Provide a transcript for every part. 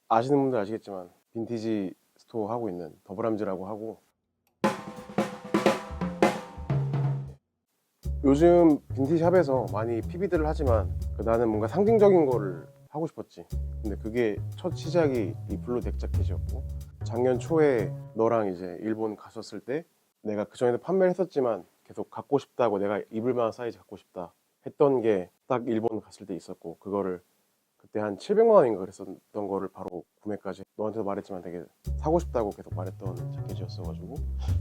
아시는 분들 아시겠지만 빈티지 스토어 하고 있는 더블함즈라고 하고, 요즘 빈티지 샵에서 많이 PB들을 하지만 나는 뭔가 상징적인 거를 하고 싶었지. 근데 그게 첫 시작이 이 블루 덱 자켓이었고, 작년 초에 너랑 이제 일본 갔었을 때 내가 그전에도 판매를 했었지만 계속 갖고 싶다고, 내가 입을 만한 사이즈 갖고 싶다 했던 게 딱 일본 갔을 때 있었고, 그거를 그때 한 700만 원인가 그랬었던 거를 바로 구매까지, 너한테도 말했지만 되게 사고 싶다고 계속 말했던 자켓이었어가지고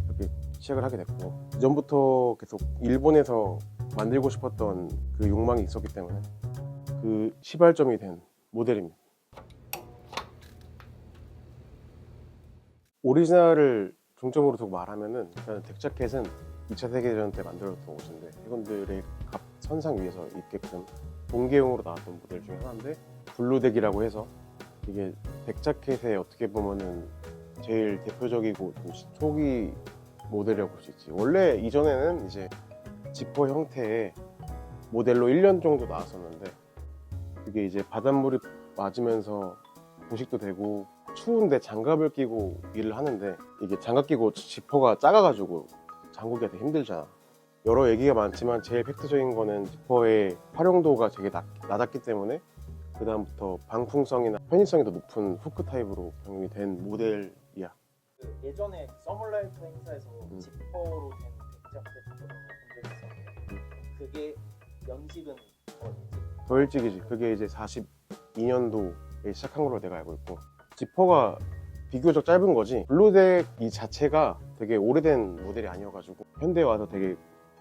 그렇게 시작을 하게 됐고, 그전부터 계속 일본에서 만들고 싶었던 그 욕망이 있었기 때문에 그 시발점이 된 모델입니다. 오리지널을 중점으로 두고 말하면은, 일단 덱자켓은 2차 세계대전 때 만들었던 옷인데 해군들의 갑 선상 위에서 입게끔 동계용으로 나왔던 모델 중에 하나인데, 블루덱이라고 해서 이게 덱자켓에 어떻게 보면은 제일 대표적이고 좀 초기 모델이라고 볼 수 있지. 원래 이전에는 이제 지퍼 형태의 모델로 1년 정도 나왔었는데, 그게 이제 바닷물이 맞으면서 부식도 되고 추운데 장갑을 끼고 일을 하는데, 이게 장갑 끼고 지퍼가 작아가지고 잠그기가 되게 힘들잖아. 여러 얘기가 많지만 제일 팩트적인 거는 지퍼의 활용도가 되게 낮았기 때문에 그 다음부터 방풍성이나 편의성이 더 높은 후크 타입으로 변경이 된 모델이야. 그 예전에 서머라이프 행사에서 지퍼로 된 덱자켓 본 적이 있었는데 그게 연식은 더 일찍이지. 그게 이제 42년도에 시작한 걸로 내가 알고 있고, 지퍼가 비교적 짧은 거지, 블루덱 이 자체가 되게 오래된 모델이 아니어가지고 현대에 와서 되게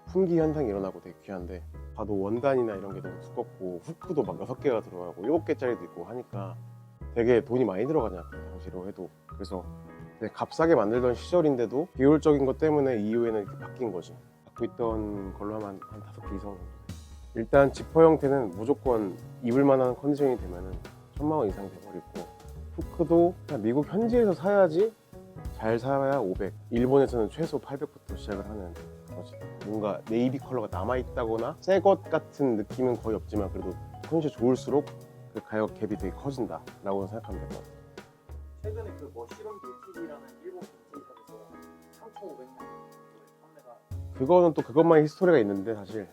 품귀 현상이 일어나고 되게 귀한데, 봐도 원단이나 이런 게 너무 두껍고 후크도 막 6개가 들어가고 7개짜리도 있고 하니까 되게 돈이 많이 들어가잖아, 그 당시로 해도. 그래서 되게 값싸게 만들던 시절인데도 비효율적인 것 때문에 이후에는 이렇게 바뀐 거지. 갖고 있던 걸로 하면 한 5개 이상 정도 돼. 일단 지퍼 형태는 무조건 입을 만한 컨디션이 되면은 1000만 원 이상 돼버리고, 후크도 그냥 미국 현지에서 사야지, 잘 사야 500, 일본에서는 최소 800부터 시작을 하는 거지. 뭔가 네이비 컬러가 남아있다거나 새 것 같은 느낌은 거의 없지만, 그래도 컨디션 좋을수록 그 가격 갭이 되게 커진다 라고 생각하면 될 것 같아. 최근에 그 머시룸 빈티지라는 일본 빈티지샵에서 3,500만 판매가. 그거는 또 그것만의 히스토리가 있는데, 사실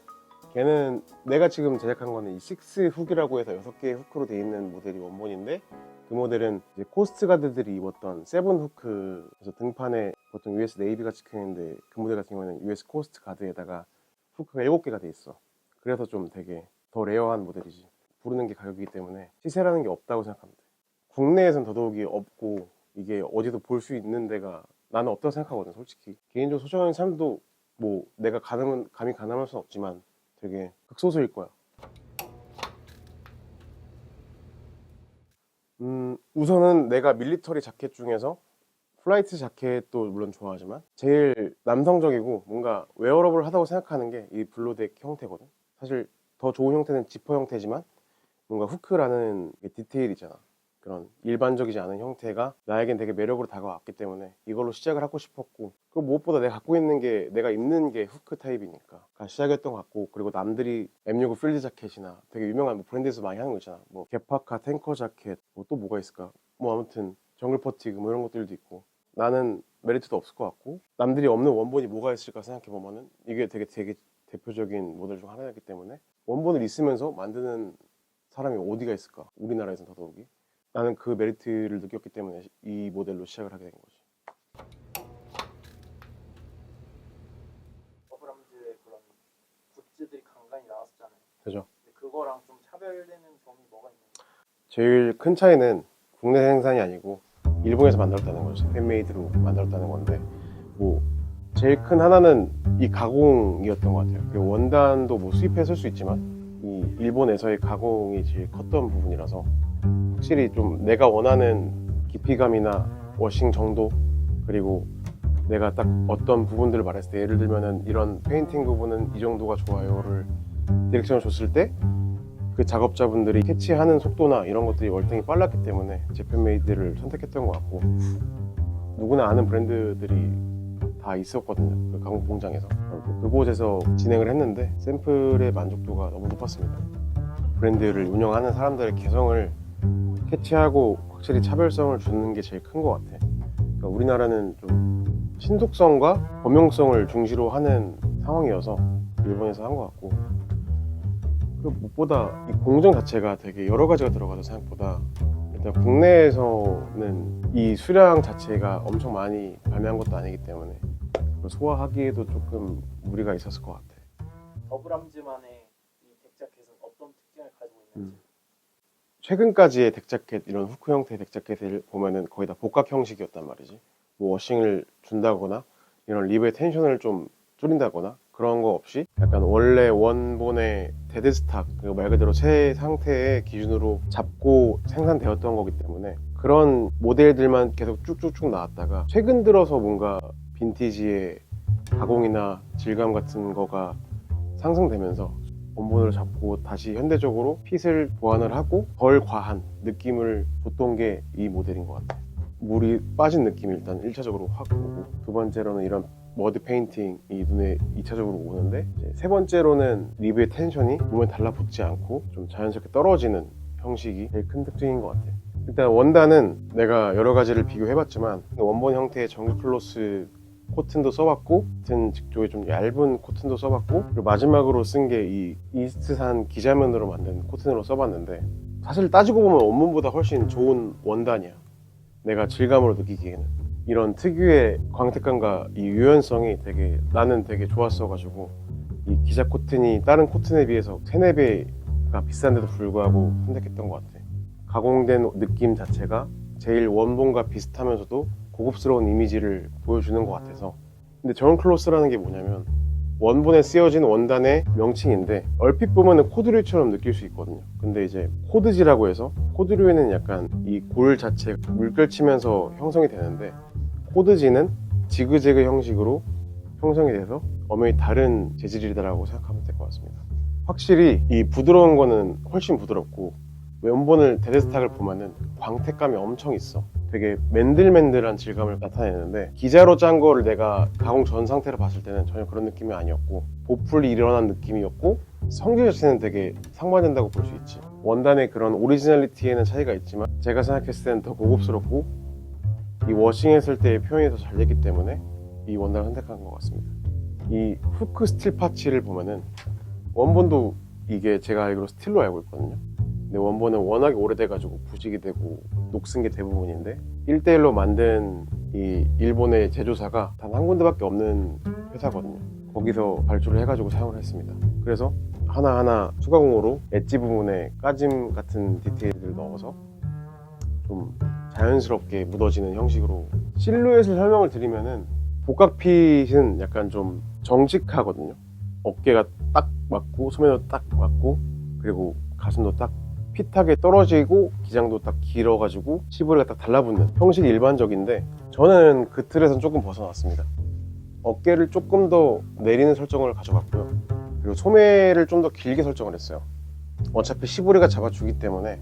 걔는 내가 지금 제작한 거는 이 6 훅이라고 해서 6개의 후크로 되어 있는 모델이 원본인데, 그 모델은 이제 코스트가드들이 입었던 7 후크, 그래서 등판에 보통 US 네이비가 찍혀있는데 그 모델 같은 경우는 US 코스트 가드에다가 후크가 7개가 돼 있어. 그래서 좀 되게 더 레어한 모델이지. 부르는 게 가격이기 때문에 시세라는 게 없다고 생각합니다. 국내에선 더더욱이 없고, 이게 어디도 볼 수 있는 데가 나는 없다고 생각하거든, 솔직히. 개인적으로 소장하는 사람도 뭐 내가 감히 가늠할 수는 없지만 되게 극소수일 거야. 우선은 내가 밀리터리 자켓 중에서 플라이트 자켓도 물론 좋아하지만 제일 남성적이고 뭔가 웨어러블 하다고 생각하는 게 이 블루덱 형태거든. 사실 더 좋은 형태는 지퍼 형태지만 뭔가 후크라는 디테일 있잖아, 그런 일반적이지 않은 형태가 나에겐 되게 매력으로 다가왔기 때문에 이걸로 시작을 하고 싶었고, 그 무엇보다 내가 갖고 있는 게, 내가 입는 게 후크 타입이니까 시작했던 것 같고, 그리고 남들이 M69 필드 자켓이나 되게 유명한 뭐 브랜드에서 많이 하는 거 있잖아, 뭐 개파카 탱커 자켓, 뭐 또 뭐가 있을까, 뭐 아무튼 정글 퍼티그 뭐 이런 것들도 있고, 나는 메리트도 없을 것 같고 남들이 없는 원본이 뭐가 있을까 생각해보면은 이게 되게 대표적인 모델 중 하나였기 때문에, 원본을 있으면서 만드는 사람이 어디가 있을까, 우리나라에서는 더더욱이. 나는 그 메리트를 느꼈기 때문에 이 모델로 시작을 하게 된 거지. 더블함즈의 그런 굿즈들이 간간히 나왔었잖아요. 그죠. 근데 그거랑 좀 차별되는 점이 뭐가 있나요? 제일 큰 차이는 국내 생산이 아니고 일본에서 만들었다는 거지. 팬메이드로 만들었다는 건데, 뭐 제일 큰 하나는 이 가공이었던 것 같아요. 그리고 원단도 뭐 수입해 쓸 수 있지만 이 일본에서의 가공이 제일 컸던 부분이라서, 확실히 좀 내가 원하는 깊이감이나 워싱 정도, 그리고 내가 딱 어떤 부분들을 말했을 때, 예를 들면은 이런 페인팅 부분은 이 정도가 좋아요를 디렉션을 줬을 때 그 작업자분들이 캐치하는 속도나 이런 것들이 월등히 빨랐기 때문에 제팬메이드를 선택했던 것 같고, 누구나 아는 브랜드들이 다 있었거든요, 그 가공 공장에서. 그곳에서 진행을 했는데 샘플의 만족도가 너무 높았습니다. 브랜드를 운영하는 사람들의 개성을 캐치하고 확실히 차별성을 주는 게 제일 큰 것 같아. 그러니까 우리나라는 좀 신속성과 범용성을 중시로 하는 상황이어서 일본에서 한 것 같고, 그리고 무엇보다 이 공정 자체가 되게 여러 가지가 들어가서 생각보다 일단 국내에서는 이 수량 자체가 엄청 많이 발매한 것도 아니기 때문에 소화하기에도 조금 무리가 있었을 것 같아. 더블암즈만의 이 덱자켓은 어떤 특징을 가지고 있는지. 최근까지의 덱자켓, 이런 후크 형태의 덱자켓을 보면은 거의 다 복각 형식이었단 말이지. 뭐 워싱을 준다거나 이런 립의 텐션을 좀 줄인다거나 그런 거 없이 약간 원래 원본의 데드스탁, 말 그대로 새 상태의 기준으로 잡고 생산되었던 거기 때문에 그런 모델들만 계속 쭉쭉쭉 나왔다가 최근 들어서 뭔가 빈티지의 가공이나 질감 같은 거가 상승되면서 원본을 잡고 다시 현대적으로 핏을 보완을 하고 덜 과한 느낌을 줬던 게 이 모델인 것 같아요. 물이 빠진 느낌이 일단 1차적으로 확 오고, 두 번째로는 이런 머드 페인팅이 눈에 2차적으로 오는데, 이제 세 번째로는 립의 텐션이 몸에 달라붙지 않고 좀 자연스럽게 떨어지는 형식이 제일 큰 특징인 것 같아요. 일단 원단은 내가 여러 가지를 비교해봤지만 원본 형태의 정규 클로스 코튼도 써봤고, 같은 직조의 좀 얇은 코튼도 써봤고, 그리고 마지막으로 쓴 게 이 이스트산 기자면으로 만든 코튼으로 써봤는데, 사실 따지고 보면 원본보다 훨씬 좋은 원단이야. 내가 질감으로 느끼기에는 이런 특유의 광택감과 이 유연성이 나는 되게 좋았어가지고, 이 기자 코튼이 다른 코튼에 비해서 3-4배가 비싼데도 불구하고 선택했던 것 같아. 가공된 느낌 자체가 제일 원본과 비슷하면서도 고급스러운 이미지를 보여주는 것 같아서. 근데 저언클로스라는 게 뭐냐면 원본에 쓰여진 원단의 명칭인데 얼핏 보면 코드류처럼 느낄 수 있거든요. 근데 이제 코드지라고 해서, 코드류에는 약간 이 골 자체가 물결치면서 형성이 되는데, 코드지는 지그재그 형식으로 형성이 돼서 엄연히 다른 재질이다라고 생각하면 될 것 같습니다. 확실히 이 부드러운 거는 훨씬 부드럽고, 원본을 데드스탁을 보면은 광택감이 엄청 있어. 되게 맨들맨들한 질감을 나타내는데, 기자로 짠 거를 내가 가공 전 상태로 봤을 때는 전혀 그런 느낌이 아니었고, 보풀이 일어난 느낌이었고, 성질 자체는 되게 상반된다고 볼 수 있지. 원단의 그런 오리지널리티에는 차이가 있지만 제가 생각했을 때는 더 고급스럽고 이 워싱했을 때의 표현이 더 잘 됐기 때문에 이 원단을 선택한 것 같습니다. 이 후크 스틸 파츠를 보면은 원본도 이게 제가 알기로 스틸로 알고 있거든요. 근데 원본은 워낙에 오래돼가지고 부식이 되고 녹슨 게 대부분인데, 1:1로 만든 이 일본의 제조사가 단 한 군데밖에 없는 회사거든요. 거기서 발주를 해가지고 사용을 했습니다. 그래서 하나하나 수가공으로 엣지 부분에 까짐 같은 디테일을 넣어서 좀 자연스럽게 묻어지는 형식으로. 실루엣을 설명을 드리면은 복각핏은 약간 좀 정직하거든요. 어깨가 딱 맞고 소매도 딱 맞고, 그리고 가슴도 딱 핏하게 떨어지고, 기장도 딱 길어가지고 시보리가 딱 달라붙는 형식이 일반적인데, 저는 그 틀에서는 조금 벗어났습니다. 어깨를 조금 더 내리는 설정을 가져갔고요. 그리고 소매를 좀 더 길게 설정을 했어요. 어차피 시보리가 잡아주기 때문에.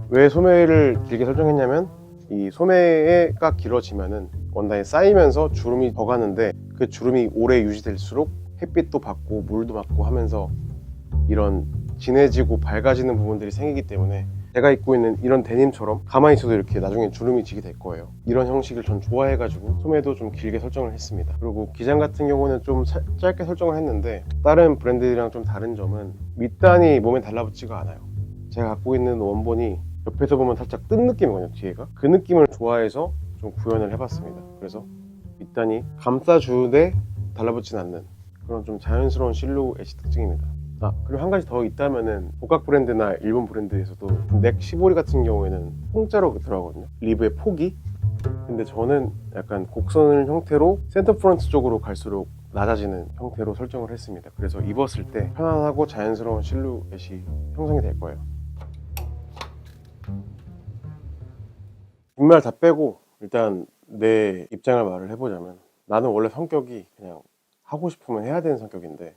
왜 소매를 길게 설정했냐면, 이 소매가 길어지면은 원단이 쌓이면서 주름이 더 가는데, 그 주름이 오래 유지될수록 햇빛도 받고 물도 받고 하면서 이런 진해지고 밝아지는 부분들이 생기기 때문에, 제가 입고 있는 이런 데님처럼 가만히 있어도 이렇게 나중에 주름이 지게 될 거예요. 이런 형식을 전 좋아해가지고 소매도 좀 길게 설정을 했습니다. 그리고 기장 같은 경우는 좀 짧게 설정을 했는데, 다른 브랜드들이랑 좀 다른 점은 밑단이 몸에 달라붙지가 않아요. 제가 갖고 있는 원본이 옆에서 보면 살짝 뜬 느낌이거든요, 뒤에가. 그 느낌을 좋아해서 좀 구현을 해봤습니다. 그래서 밑단이 감싸주되 달라붙진 않는 그런 좀 자연스러운 실루엣이 특징입니다. 그리고 한 가지 더 있다면은, 복각 브랜드나 일본 브랜드에서도 넥 시보리 같은 경우에는 통짜로 들어가거든요, 리브의 폭이. 근데 저는 약간 곡선 형태로 센터 프런트 쪽으로 갈수록 낮아지는 형태로 설정을 했습니다. 그래서 입었을 때 편안하고 자연스러운 실루엣이 형성이 될 거예요. 뒷말 다 빼고 일단 내 입장을 말을 해보자면, 나는 원래 성격이 그냥 하고 싶으면 해야 되는 성격인데,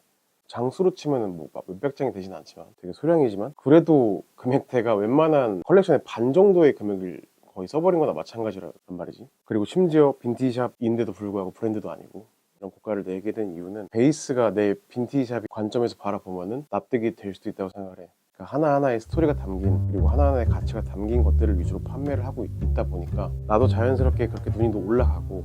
장수로 치면은 뭐 몇백 장이 되진 않지만 되게 소량이지만, 그래도 금액대가 웬만한 컬렉션의 반 정도의 금액을 거의 써버린 거나 마찬가지란 말이지. 그리고 심지어 빈티지샵인데도 불구하고 브랜드도 아니고, 이런 고가를 내게 된 이유는 베이스가 내 빈티지샵 관점에서 바라보면은 납득이 될 수도 있다고 생각을 해. 그러니까 하나하나의 스토리가 담긴 그리고 하나하나의 가치가 담긴 것들을 위주로 판매를 하고 있다 보니까 나도 자연스럽게 그렇게 눈이 또 올라가고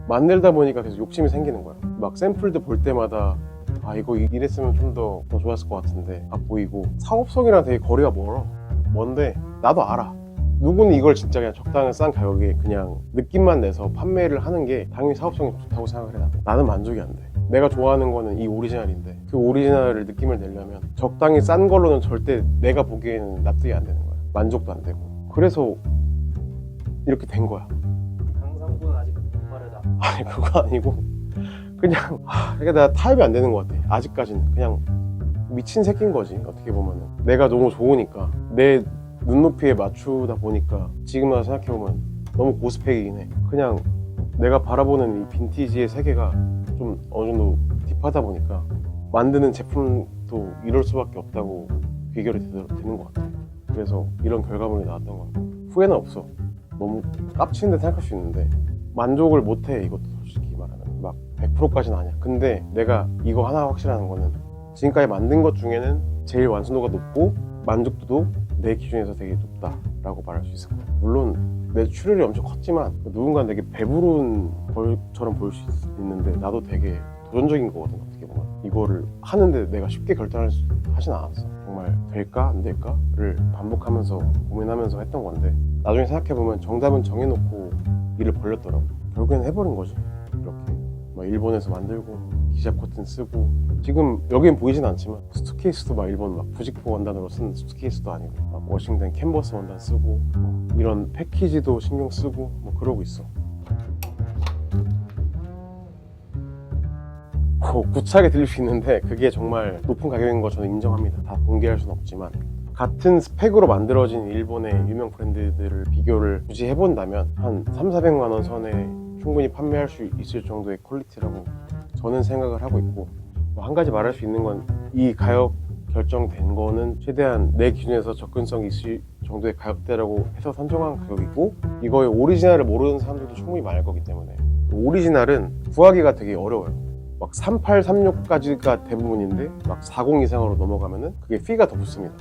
만들다 보니까 계속 욕심이 생기는 거야. 막 샘플들 볼 때마다 아 이거 이랬으면 좀 더 좋았을 것 같은데 아 보이고 사업성이랑 되게 거리가 먼데 나도 알아. 누구는 이걸 진짜 그냥 적당한 싼 가격에 그냥 느낌만 내서 판매를 하는 게 당연히 사업성이 좋다고 생각을 해. 나는 만족이 안 돼. 내가 좋아하는 거는 이 오리지널인데 그 오리지널을 느낌을 내려면 적당히 싼 걸로는 절대 내가 보기에는 납득이 안 되는 거야. 만족도 안 되고. 그래서 이렇게 된 거야. 강상구는 아직 빠르다. 아니 그거 아니고 그냥 그러니까 내가 타협이 안 되는 것 같아. 아직까지는 그냥 미친 새끼인 거지. 어떻게 보면은 내가 너무 좋으니까 내 눈높이에 맞추다 보니까 지금 와서 생각해보면 너무 고스펙이긴 해. 그냥 내가 바라보는 이 빈티지의 세계가 좀 어느 정도 딥하다 보니까 만드는 제품도 이럴 수밖에 없다고 귀결이 되는 것 같아. 그래서 이런 결과물이 나왔던 것 같아. 후회는 없어. 너무 깝치는데 생각할 수 있는데 만족을 못해. 이것도 솔직히 말하면 막 100%까지는 아니야. 근데 내가 이거 하나 확실한 거는 지금까지 만든 것 중에는 제일 완성도가 높고 만족도도 내 기준에서 되게 높다라고 말할 수 있을 것 같아요. 물론 내 출혈이 엄청 컸지만 누군가는 되게 배부른 것처럼 보일 수 있는데 나도 되게 도전적인 거거든. 어떻게 보면 이거를 하는데 내가 쉽게 하진 않았어. 정말 될까 안 될까를 반복하면서 고민하면서 했던 건데 나중에 생각해보면 정답은 정해놓고 일을 벌렸더라고. 결국엔 해버린 거지. 이렇게 막 일본에서 만들고 기자 코튼 쓰고 지금 여긴 보이진 않지만 수트케이스도 막 일본 막 부직포 원단으로 쓴 수트케이스도 아니고 막 워싱턴 캔버스 원단 쓰고 뭐 이런 패키지도 신경 쓰고 뭐 그러고 있어. 구차하게 들릴 수 있는데 그게 정말 높은 가격인 거 저는 인정합니다. 다 공개할 수는 없지만 같은 스펙으로 만들어진 일본의 유명 브랜드들을 비교를 굳이 해본다면 한 3,400만 원 선에 충분히 판매할 수 있을 정도의 퀄리티라고 저는 생각을 하고 있고 한 가지 말할 수 있는 건 이 가격 결정된 거는 최대한 내 기준에서 접근성이 있을 정도의 가격대라고 해서 선정한 가격이고 이거의 오리지널을 모르는 사람들도 충분히 많을 거기 때문에 오리지널은 구하기가 되게 어려워요. 막 38, 36까지가 대부분인데 막 40 이상으로 넘어가면은 그게 피가 더 붙습니다.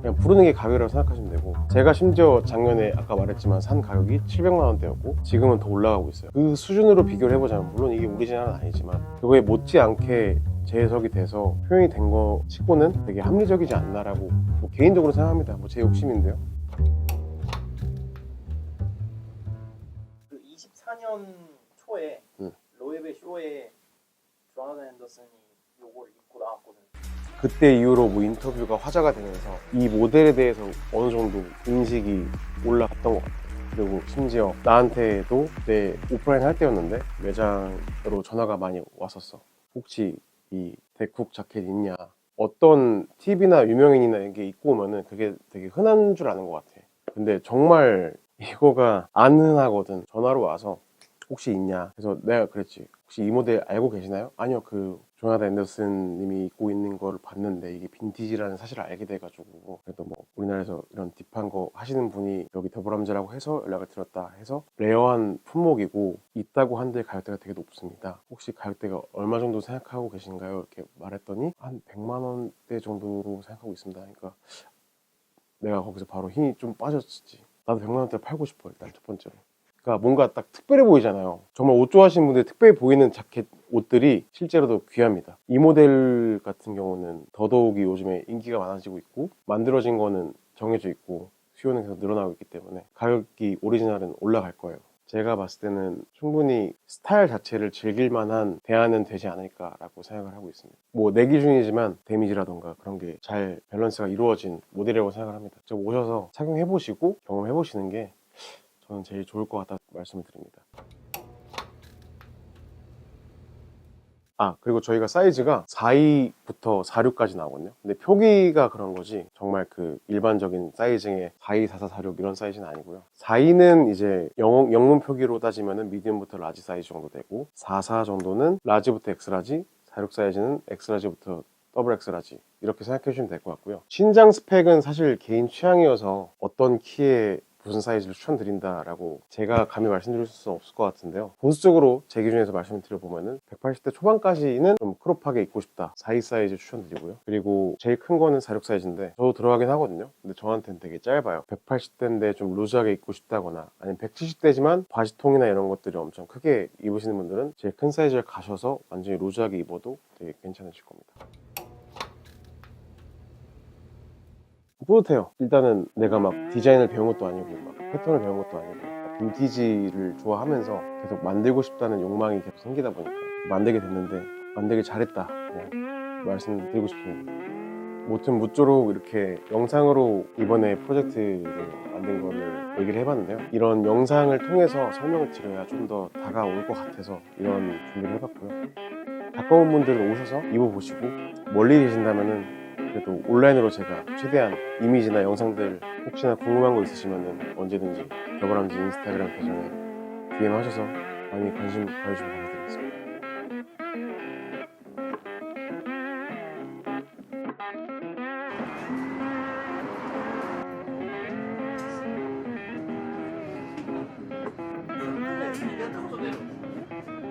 그냥 부르는 게 가격이라고 생각하시면 되고 제가 심지어 작년에 아까 말했지만 산 가격이 700만 원대였고 지금은 더 올라가고 있어요. 그 수준으로 비교를 해보자면 물론 이게 오리지널은 아니지만 그거에 못지않게 재해석이 돼서 표현이 된 거 치고는 되게 합리적이지 않나라고 뭐 개인적으로 생각합니다. 뭐 제 욕심인데요. 그 24년 초에 로에베 쇼에 조나단 앤더슨이 요거를 입고 나왔거든. 그때 이후로 뭐 인터뷰가 화제가 되면서 이 모델에 대해서 어느 정도 인식이 올라갔던 것 같아요. 그리고 심지어 나한테도 내 오프라인 할 때였는데 매장으로 전화가 많이 왔었어. 혹시 이 데쿡 자켓 있냐? 어떤 TV나 유명인이나 이게 입고 오면은 그게 되게 흔한 줄 아는 것 같아. 근데 정말 이거가 안 흔하거든. 전화로 와서 혹시 있냐? 그래서 내가 그랬지. 혹시 이 모델 알고 계시나요? 아니요, 그 조나단 앤더슨 님이 입고 있는 거를 봤는데 이게 빈티지라는 사실을 알게 돼가지고 그래도 뭐 우리나라에서 이런 딥한 거 하시는 분이 여기 더블람즈라고 해서 연락을 드렸다 해서 레어한 품목이고 있다고 한들 가격대가 되게 높습니다. 혹시 가격대가 얼마 정도 생각하고 계신가요? 이렇게 말했더니 한 100만 원대 정도로 생각하고 있습니다. 그러니까 내가 거기서 바로 힘이 좀 빠졌지. 나도 100만 원대 팔고 싶어. 일단 첫 번째로. 그러니까 뭔가 딱 특별해 보이잖아요. 정말 옷 좋아하시는 분들 특별해 보이는 자켓 옷들이 실제로도 귀합니다. 이 모델 같은 경우는 더더욱이 요즘에 인기가 많아지고 있고 만들어진 거는 정해져 있고 수요는 계속 늘어나고 있기 때문에 가격이 오리지널은 올라갈 거예요. 제가 봤을 때는 충분히 스타일 자체를 즐길 만한 대안은 되지 않을까라고 생각을 하고 있습니다. 뭐 내 기준이지만 데미지라던가 그런 게 잘 밸런스가 이루어진 모델이라고 생각을 합니다. 좀 오셔서 착용해보시고 경험해보시는 게 저는 제일 좋을 것 같다 말씀을 드립니다. 그리고 저희가 사이즈가 42부터 46까지 나오거든요. 근데 표기가 그런 거지 정말 그 일반적인 사이즈의 42, 44, 46 이런 사이즈는 아니고요. 42는 이제 영문 표기로 따지면은 미디움부터 라지 사이즈 정도 되고 44 정도는 라지부터 엑스라지, 46 사이즈는 엑스라지부터 더블 엑스라지 이렇게 생각해 주시면 될 것 같고요. 신장 스펙은 사실 개인 취향이어서 어떤 키에 무슨 사이즈를 추천드린다라고 제가 감히 말씀드릴 수는 없을 것 같은데요. 보수적으로 제 기준에서 말씀을 드려보면은 180대 초반까지는 좀 크롭하게 입고 싶다. 42 사이즈 추천드리고요. 그리고 제일 큰 거는 46 사이즈인데 저도 들어가긴 하거든요. 근데 저한테는 되게 짧아요. 180대인데 좀 루즈하게 입고 싶다거나 아니면 170대지만 바지통이나 이런 것들이 엄청 크게 입으시는 분들은 제일 큰 사이즈를 가셔서 완전히 루즈하게 입어도 되게 괜찮으실 겁니다. 뿌듯해요. 일단은 내가 막 디자인을 배운 것도 아니고 막 패턴을 배운 것도 아니고 빈티지를 좋아하면서 계속 만들고 싶다는 욕망이 계속 생기다 보니까 만들게 됐는데 만들길 잘했다 그냥 말씀드리고 싶습니다. 무튼 무쪼록 이렇게 영상으로 이번에 프로젝트를 만든 거를 얘기를 해봤는데요. 이런 영상을 통해서 설명을 드려야 좀 더 다가올 것 같아서 이런 준비를 해봤고요. 가까운 분들은 오셔서 입어보시고 멀리 계신다면은 그래도 온라인으로 제가 최대한 이미지나 영상들 혹시나 궁금한 거 있으시면 언제든지 더블함즈 인스타그램 계정에 DM 하셔서 많이 관심 가져주시면 감사드리겠습니다. 근데 이벤트부터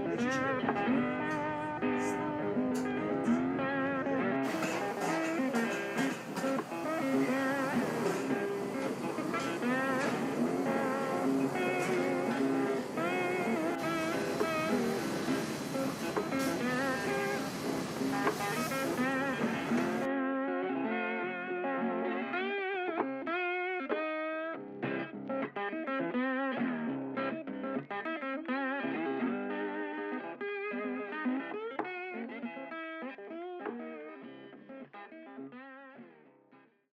내주시면